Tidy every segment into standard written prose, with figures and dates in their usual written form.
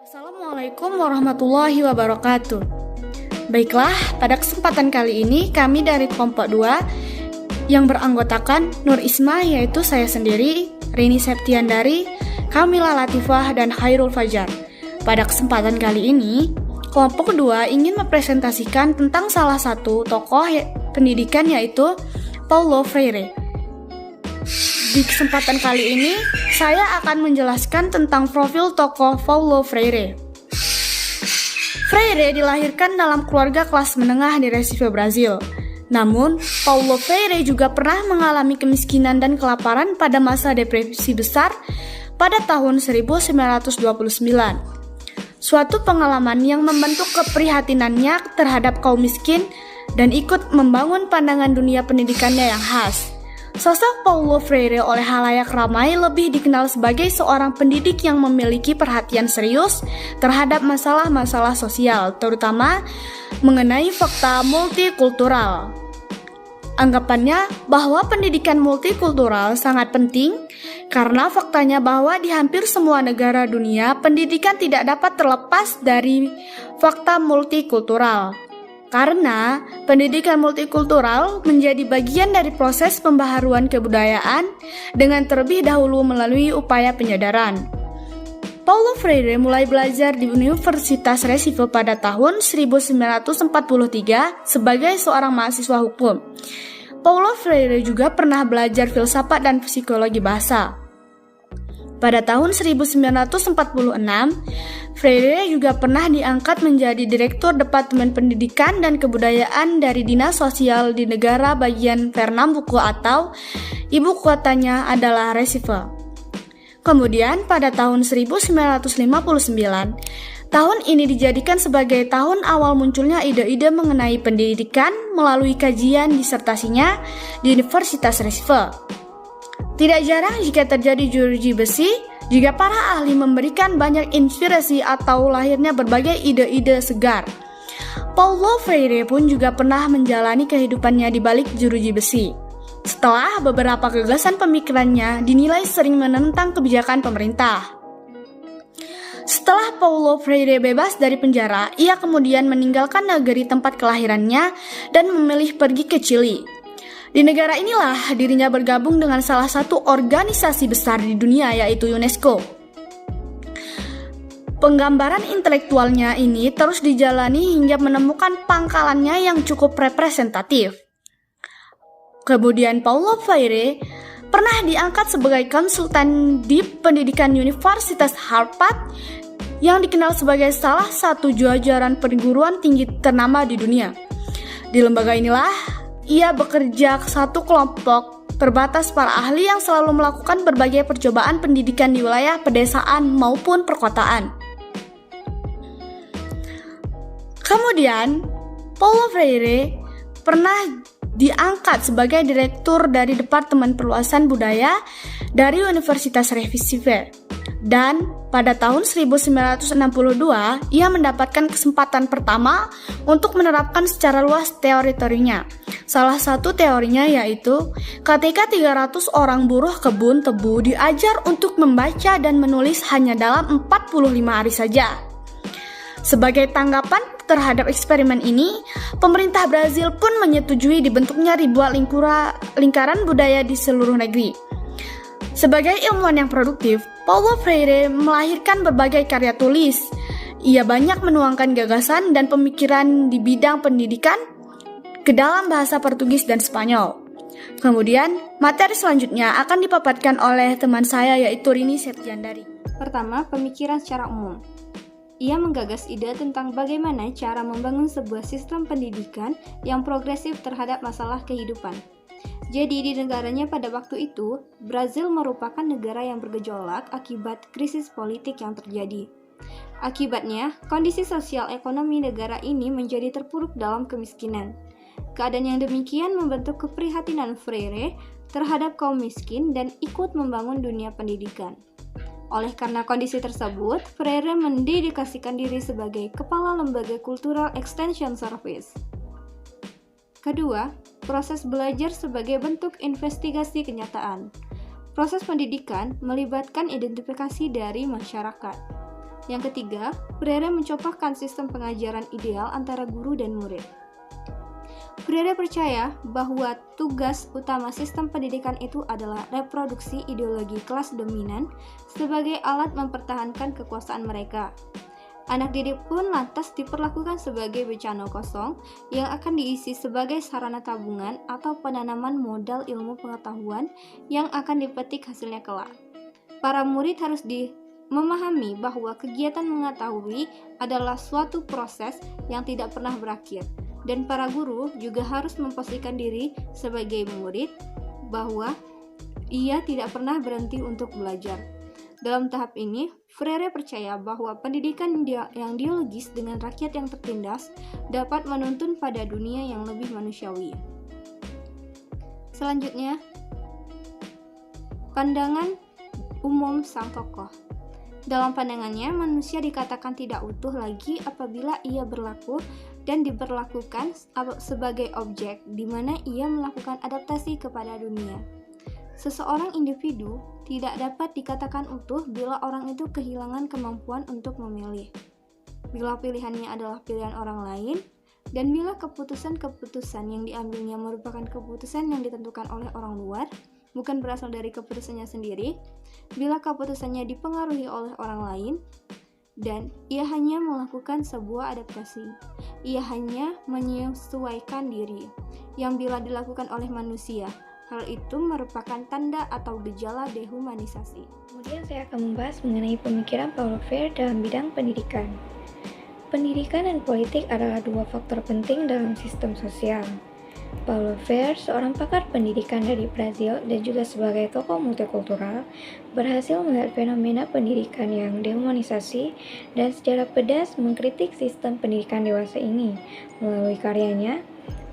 Assalamualaikum warahmatullahi wabarakatuh. Baiklah, pada kesempatan kali ini kami dari kelompok 2 yang beranggotakan Nur Isma, yaitu saya sendiri, Rini Septiandari, Kamila Latifah, dan Khairul Fajar. Pada kesempatan kali ini, kelompok 2 ingin mempresentasikan tentang salah satu tokoh pendidikan, yaitu Paulo Freire. Di kesempatan kali ini, saya akan menjelaskan tentang profil tokoh Paulo Freire. Freire dilahirkan dalam keluarga kelas menengah di Recife, Brazil. Namun, Paulo Freire juga pernah mengalami kemiskinan dan kelaparan pada masa depresi besar pada tahun 1929. Suatu pengalaman yang membentuk keprihatinannya terhadap kaum miskin dan ikut membangun pandangan dunia pendidikannya yang khas. Sosok Paulo Freire oleh khalayak ramai lebih dikenal sebagai seorang pendidik yang memiliki perhatian serius terhadap masalah-masalah sosial, terutama mengenai fakta multikultural. Anggapannya bahwa pendidikan multikultural sangat penting karena faktanya bahwa di hampir semua negara dunia, pendidikan tidak dapat terlepas dari fakta multikultural. Karena pendidikan multikultural menjadi bagian dari proses pembaharuan kebudayaan dengan terlebih dahulu melalui upaya penyadaran. Paulo Freire mulai belajar di Universitas Recife pada tahun 1943 sebagai seorang mahasiswa hukum. Paulo Freire juga pernah belajar filsafat dan psikologi bahasa. Pada tahun 1946, Freire juga pernah diangkat menjadi Direktur Departemen Pendidikan dan Kebudayaan dari Dinas Sosial di negara bagian Pernambuco atau ibu kotanya adalah Recife. Kemudian pada tahun 1959, tahun ini dijadikan sebagai tahun awal munculnya ide-ide mengenai pendidikan melalui kajian disertasinya di Universitas Recife. Tidak jarang jika terjadi jeruji besi, jika para ahli memberikan banyak inspirasi atau lahirnya berbagai ide-ide segar. Paulo Freire pun juga pernah menjalani kehidupannya di balik jeruji besi. Setelah beberapa gagasan pemikirannya dinilai sering menentang kebijakan pemerintah. Setelah Paulo Freire bebas dari penjara, ia kemudian meninggalkan negeri tempat kelahirannya dan memilih pergi ke Chili. Di negara inilah dirinya bergabung dengan salah satu organisasi besar di dunia, yaitu UNESCO. Penggambaran intelektualnya ini terus dijalani hingga menemukan pangkalannya yang cukup representatif. Kemudian Paulo Freire pernah diangkat sebagai konsultan di pendidikan Universitas Harvard yang dikenal sebagai salah satu jajaran perguruan tinggi ternama di dunia. Di lembaga inilah ia bekerja satu kelompok terbatas para ahli yang selalu melakukan berbagai percobaan pendidikan di wilayah pedesaan maupun perkotaan. Kemudian, Paulo Freire pernah diangkat sebagai direktur dari Departemen Perluasan Budaya dari Universitas Recife. Dan pada tahun 1962, ia mendapatkan kesempatan pertama untuk menerapkan secara luas teori-teorinya. Salah satu teorinya yaitu ketika 300 orang buruh kebun tebu diajar untuk membaca dan menulis hanya dalam 45 hari saja. Sebagai tanggapan terhadap eksperimen ini, pemerintah Brazil pun menyetujui dibentuknya ribuan lingkaran budaya di seluruh negeri. Sebagai ilmuwan yang produktif, Paulo Freire melahirkan berbagai karya tulis. Ia banyak menuangkan gagasan dan pemikiran di bidang pendidikan ke dalam bahasa Portugis dan Spanyol. Kemudian, materi selanjutnya akan dipaparkan oleh teman saya, yaitu Rini Septiandari. Pertama, pemikiran secara umum. Ia menggagas ide tentang bagaimana cara membangun sebuah sistem pendidikan yang progresif terhadap masalah kehidupan. Jadi di negaranya pada waktu itu, Brazil merupakan negara yang bergejolak akibat krisis politik yang terjadi. Akibatnya, kondisi sosial ekonomi negara ini menjadi terpuruk dalam kemiskinan. Keadaan yang demikian membentuk keprihatinan Freire terhadap kaum miskin dan ikut membangun dunia pendidikan. Oleh karena kondisi tersebut, Freire mendedikasikan diri sebagai Kepala Lembaga Cultural Extension Service. Kedua, proses belajar sebagai bentuk investigasi kenyataan. Proses pendidikan melibatkan identifikasi dari masyarakat. Yang ketiga, Freire mencocokkan sistem pengajaran ideal antara guru dan murid. Freire percaya bahwa tugas utama sistem pendidikan itu adalah reproduksi ideologi kelas dominan sebagai alat mempertahankan kekuasaan mereka. Anak didik pun lantas diperlakukan sebagai bencana kosong yang akan diisi sebagai sarana tabungan atau penanaman modal ilmu pengetahuan yang akan dipetik hasilnya kelak. Para murid harus memahami bahwa kegiatan mengetahui adalah suatu proses yang tidak pernah berakhir, dan para guru juga harus memposisikan diri sebagai murid bahwa ia tidak pernah berhenti untuk belajar. Dalam tahap ini, Freire percaya bahwa pendidikan yang dialogis dengan rakyat yang tertindas dapat menuntun pada dunia yang lebih manusiawi. Selanjutnya, pandangan umum sang tokoh. Dalam pandangannya, manusia dikatakan tidak utuh lagi apabila ia berlaku dan diperlakukan sebagai objek di mana ia melakukan adaptasi kepada dunia. Seseorang individu tidak dapat dikatakan utuh bila orang itu kehilangan kemampuan untuk memilih, bila pilihannya adalah pilihan orang lain, dan bila keputusan-keputusan yang diambilnya merupakan keputusan yang ditentukan oleh orang luar, bukan berasal dari keputusannya sendiri, bila keputusannya dipengaruhi oleh orang lain, dan ia hanya melakukan sebuah adaptasi. Ia hanya menyesuaikan diri, yang bila dilakukan oleh manusia, hal itu merupakan tanda atau gejala dehumanisasi. Kemudian saya akan membahas mengenai pemikiran Paulo Freire dalam bidang pendidikan. Pendidikan dan politik adalah dua faktor penting dalam sistem sosial. Paulo Freire, seorang pakar pendidikan dari Brazil dan juga sebagai tokoh multikultural, berhasil melihat fenomena pendidikan yang dehumanisasi dan secara pedas mengkritik sistem pendidikan dewasa ini melalui karyanya,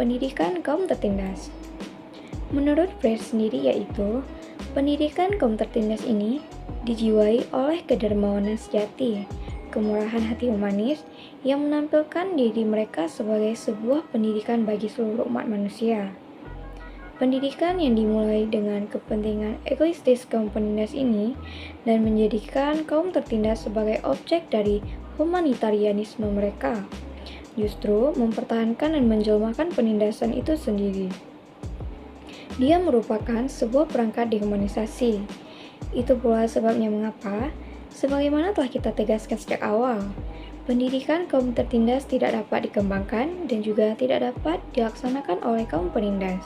Pendidikan Kaum Tertindas. Menurut Freire sendiri yaitu, pendidikan kaum tertindas ini dijiwai oleh kedermawanan sejati, kemurahan hati humanis yang menampilkan diri mereka sebagai sebuah pendidikan bagi seluruh umat manusia. Pendidikan yang dimulai dengan kepentingan egoistis kaum penindas ini dan menjadikan kaum tertindas sebagai objek dari humanitarianisme mereka, justru mempertahankan dan menjelmakan penindasan itu sendiri. Dia merupakan sebuah perangkat dehumanisasi. Itu pula sebabnya mengapa, sebagaimana telah kita tegaskan sejak awal, pendidikan kaum tertindas tidak dapat dikembangkan dan juga tidak dapat dilaksanakan oleh kaum penindas.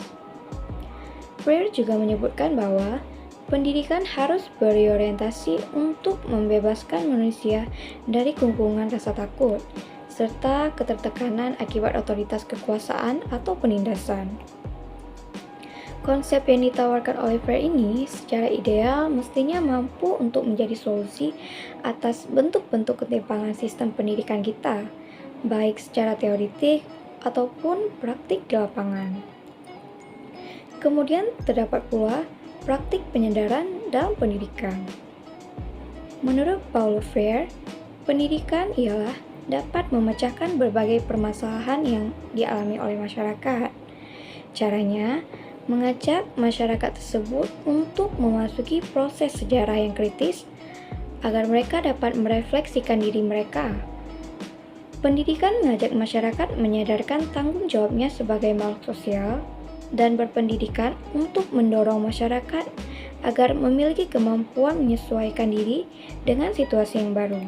Freire juga menyebutkan bahwa pendidikan harus berorientasi untuk membebaskan manusia dari kungkungan rasa takut, serta ketertekanan akibat otoritas kekuasaan atau penindasan. Konsep yang ditawarkan oleh Freire ini secara ideal mestinya mampu untuk menjadi solusi atas bentuk-bentuk ketimpangan sistem pendidikan kita, baik secara teoritik ataupun praktik di lapangan. Kemudian terdapat pula praktik penyadaran dalam pendidikan. Menurut Paulo Freire, pendidikan ialah dapat memecahkan berbagai permasalahan yang dialami oleh masyarakat. Caranya, mengajak masyarakat tersebut untuk memasuki proses sejarah yang kritis agar mereka dapat merefleksikan diri mereka. Pendidikan mengajak masyarakat menyadarkan tanggung jawabnya sebagai makhluk sosial dan berpendidikan untuk mendorong masyarakat agar memiliki kemampuan menyesuaikan diri dengan situasi yang baru.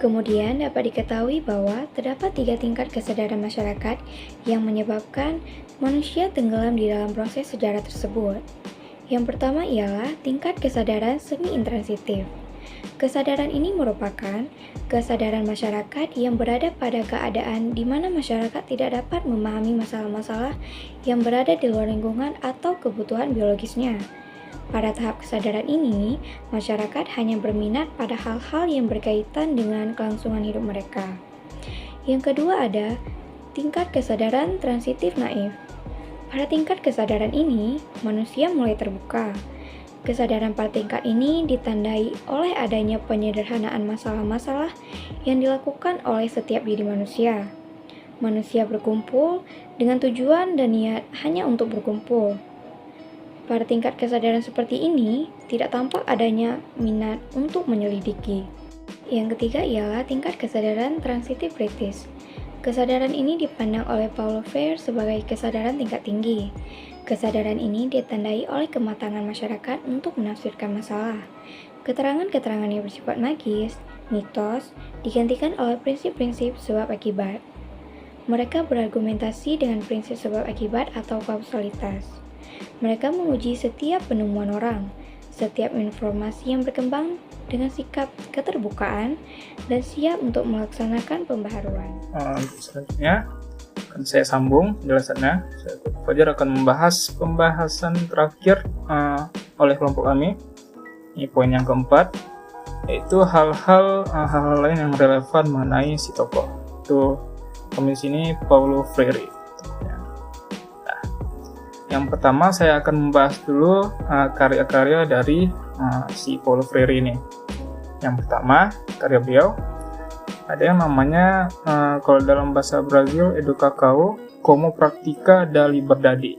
Kemudian dapat diketahui bahwa terdapat 3 tingkat kesadaran masyarakat yang menyebabkan manusia tenggelam di dalam proses sejarah tersebut. Yang pertama ialah tingkat kesadaran semi-intransitif. Kesadaran ini merupakan kesadaran masyarakat yang berada pada keadaan di mana masyarakat tidak dapat memahami masalah-masalah yang berada di luar lingkungan atau kebutuhan biologisnya. Pada tahap kesadaran ini, masyarakat hanya berminat pada hal-hal yang berkaitan dengan kelangsungan hidup mereka. Yang kedua ada tingkat kesadaran transitif naif. Pada tingkat kesadaran ini, manusia mulai terbuka. Kesadaran pada tingkat ini ditandai oleh adanya penyederhanaan masalah-masalah yang dilakukan oleh setiap diri manusia. Manusia berkumpul dengan tujuan dan niat hanya untuk berkumpul. Pada tingkat kesadaran seperti ini, tidak tampak adanya minat untuk menyelidiki. Yang ketiga ialah tingkat kesadaran transitif kritis. Kesadaran ini dipandang oleh Paulo Freire sebagai kesadaran tingkat tinggi. Kesadaran ini ditandai oleh kematangan masyarakat untuk menafsirkan masalah. Keterangan-keterangan yang bersifat magis, mitos, digantikan oleh prinsip-prinsip sebab akibat. Mereka berargumentasi dengan prinsip sebab akibat atau kausalitas. Mereka menguji setiap penemuan orang, setiap informasi yang berkembang dengan sikap keterbukaan dan siap untuk melaksanakan pembaharuan. Selanjutnya akan saya sambung penjelasannya. Fajar akan membahas pembahasan terakhir oleh kelompok kami. Ini poin yang keempat, yaitu hal-hal lain yang relevan mengenai si tokoh. Itu kami sini Paulo Freire. Nah, yang pertama saya akan membahas dulu karya-karya dari si Paulo Freire ini. Yang pertama, karya beliau ada yang namanya kalau dalam bahasa Brazil Educação como Prática da Liberdade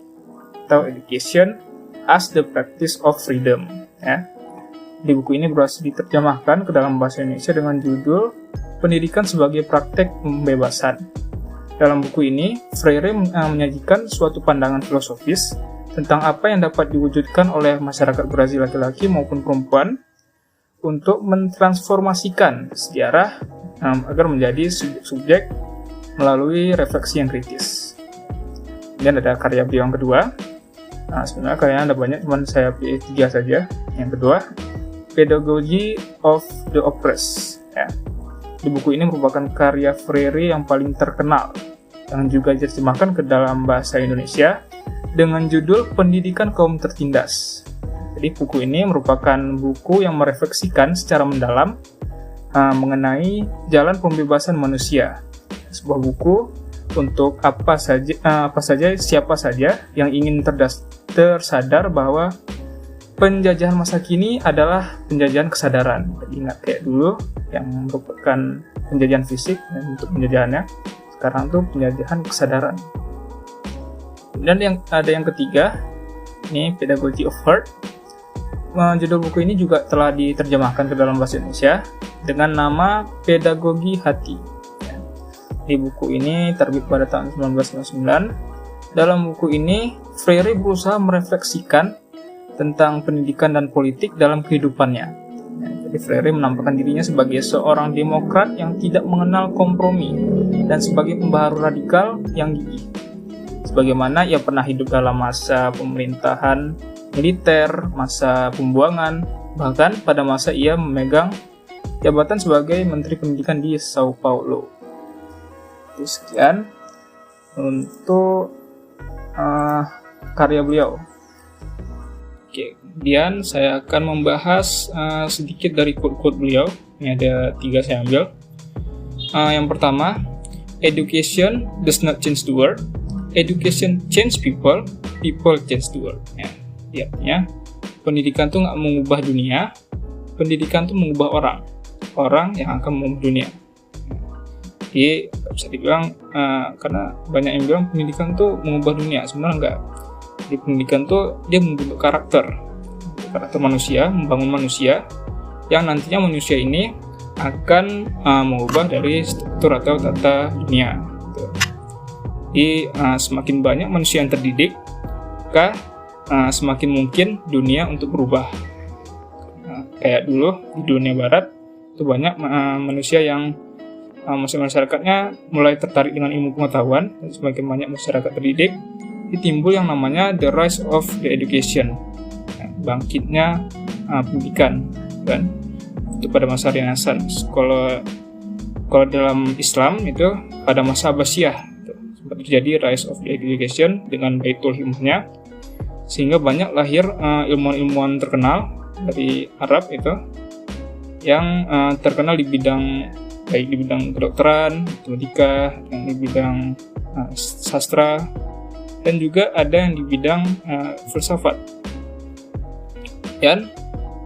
atau Education as the Practice of Freedom. Ya. Di buku ini berhasil diterjemahkan ke dalam bahasa Indonesia dengan judul Pendidikan sebagai Praktek Pembebasan. Dalam buku ini, Freire menyajikan suatu pandangan filosofis tentang apa yang dapat diwujudkan oleh masyarakat Brazil laki-laki maupun perempuan untuk mentransformasikan sejarah agar menjadi subjek melalui refleksi yang kritis. Kemudian ada karya beliau yang kedua. Sebenarnya karyanya ada banyak, cuma saya pilih 3 saja. Yang kedua, Pedagogy of the Oppressed. Ya. Di buku ini merupakan karya Freire yang paling terkenal, yang juga diterjemahkan ke dalam bahasa Indonesia dengan judul Pendidikan Kaum Tertindas. Jadi buku ini merupakan buku yang merefleksikan secara mendalam mengenai jalan pembebasan manusia. Sebuah buku untuk siapa saja yang ingin tersadar bahwa penjajahan masa kini adalah penjajahan kesadaran. Jadi ingat kayak dulu yang merupakan penjajahan fisik untuk penjajahannya, sekarang tuh penjajahan kesadaran. Dan ada yang ketiga, ini Pedagogy of Heart. Judul buku ini juga telah diterjemahkan ke dalam bahasa Indonesia dengan nama Pedagogi Hati. Di buku ini terbit pada tahun 1999. Dalam buku ini, Freire berusaha merefleksikan tentang pendidikan dan politik dalam kehidupannya. Jadi Freire menampakkan dirinya sebagai seorang demokrat yang tidak mengenal kompromi dan sebagai pembaharu radikal yang gigih. Sebagaimana ia pernah hidup dalam masa pemerintahan militer, masa pembuangan, bahkan pada masa ia memegang jabatan sebagai Menteri Pendidikan di Sao Paulo. Itu sekian untuk karya beliau. Oke, kemudian saya akan membahas sedikit dari quote-quote beliau. Ini ada 3 saya ambil. Yang pertama, education does not change the world. Education change people, people change the world. Ya, artinya pendidikan itu nggak mengubah dunia, pendidikan itu mengubah orang. Orang yang akan mengubah dunia. Jadi bisa dibilang karena banyak yang bilang pendidikan itu mengubah dunia, sebenarnya enggak. Di pendidikan tuh dia membentuk karakter manusia, membangun manusia yang nantinya manusia ini akan mengubah dari struktur atau tata dunia. Jadi semakin banyak manusia yang terdidik, maka semakin mungkin dunia untuk berubah. Kayak dulu di dunia barat itu banyak manusia yang masyarakatnya mulai tertarik dengan ilmu pengetahuan, dan semakin banyak masyarakat terdidik, timbul yang namanya the rise of the education, bangkitnya pendidikan, kan? Itu pada masa Renaissance. Kalau dalam Islam itu pada masa Abbasiyah sempat terjadi rise of the education dengan Baitul Hikmahnya, sehingga banyak lahir ilmuwan-ilmuwan terkenal dari Arab itu yang terkenal di bidang baik di bidang kedokteran, matematika, yang di bidang sastra, dan juga ada yang di bidang filsafat. Dan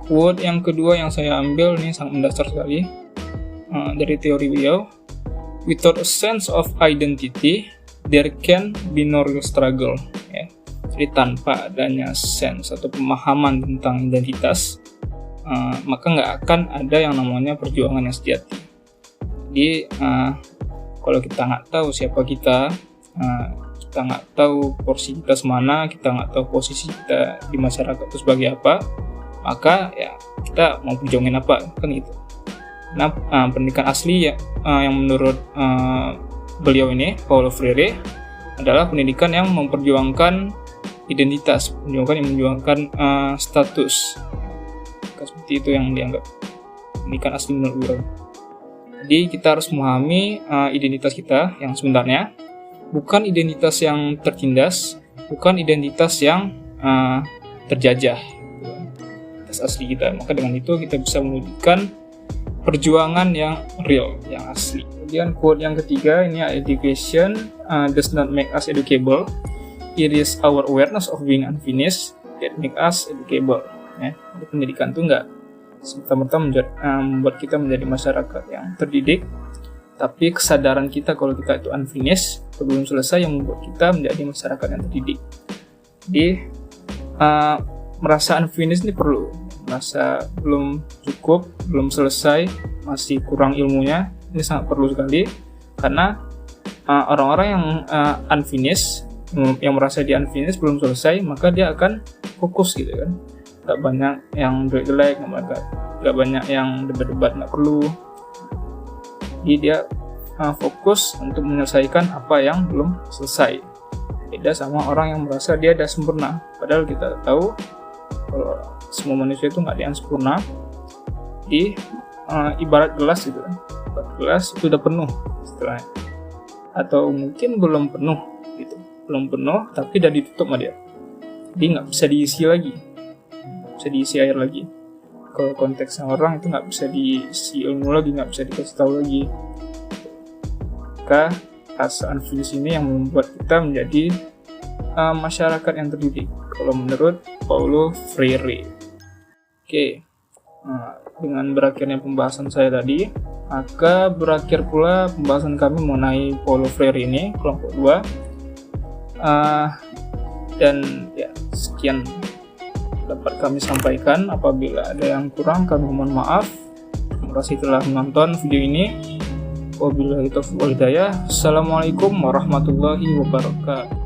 quote yang kedua yang saya ambil ini sangat mendasar sekali dari teori beliau. Without a sense of identity, there can be no real struggle. Ya. Jadi tanpa adanya sense atau pemahaman tentang identitas, maka nggak akan ada yang namanya perjuangan yang sejati. Jadi kalau kita nggak tahu siapa kita nggak tahu porsi kita semana, kita nggak tahu posisi kita di masyarakat itu sebagai apa, maka ya kita mau perjuangin apa, kan gitu. Nah, pendidikan asli yang menurut beliau ini, Paulo Freire, adalah pendidikan yang memperjuangkan identitas, memperjuangkan status. Seperti itu yang dianggap pendidikan asli menurut beliau. Jadi kita harus memahami identitas kita yang sebenarnya, bukan identitas yang tertindas, bukan identitas yang terjajah, identitas asli kita. Maka dengan itu kita bisa mewujudkan perjuangan yang real, yang asli. Kemudian quote yang ketiga ini, education does not make us educable. It is our awareness of being unfinished that make us educable. Ya, jadi pendidikan itu enggak serta-merta membuat kita menjadi masyarakat yang terdidik, tapi kesadaran kita kalau kita itu unfinished, belum selesai, yang membuat kita menjadi masyarakat yang terdidik. Jadi merasa unfinished ini perlu, merasa belum cukup, belum selesai, masih kurang ilmunya, ini sangat perlu sekali, karena orang-orang yang unfinished, yang merasa dia unfinished, belum selesai, maka dia akan fokus gitu kan. Gak banyak yang jelek-jelek, gak banyak yang debat-debat gak perlu. Jadi dia fokus untuk menyelesaikan apa yang belum selesai. Beda sama orang yang merasa dia sudah sempurna. Padahal kita tahu kalau semua manusia itu gak ada yang sempurna. Jadi ibarat gelas gitu kan. Ibarat gelas itu udah penuh istilahnya. Atau mungkin belum penuh gitu. Belum penuh tapi udah ditutup sama dia. Jadi gak bisa diisi lagi. Bisa diisi air lagi. Kalau konteksnya orang itu nggak bisa diisi ilmu lagi, nggak bisa dikasih tahu lagi. Maka rasa unfinished ini yang membuat kita menjadi masyarakat yang terdidik. Kalau menurut Paulo Freire. Oke, dengan berakhirnya pembahasan saya tadi, maka berakhir pula pembahasan kami mengenai Paulo Freire ini, kelompok 2. Dan ya, sekian dapat kami sampaikan. Apabila ada yang kurang, kami mohon maaf. Terima kasih telah menonton video ini. Wabillahi taufiq wal hidayah. Assalamualaikum warahmatullahi wabarakatuh.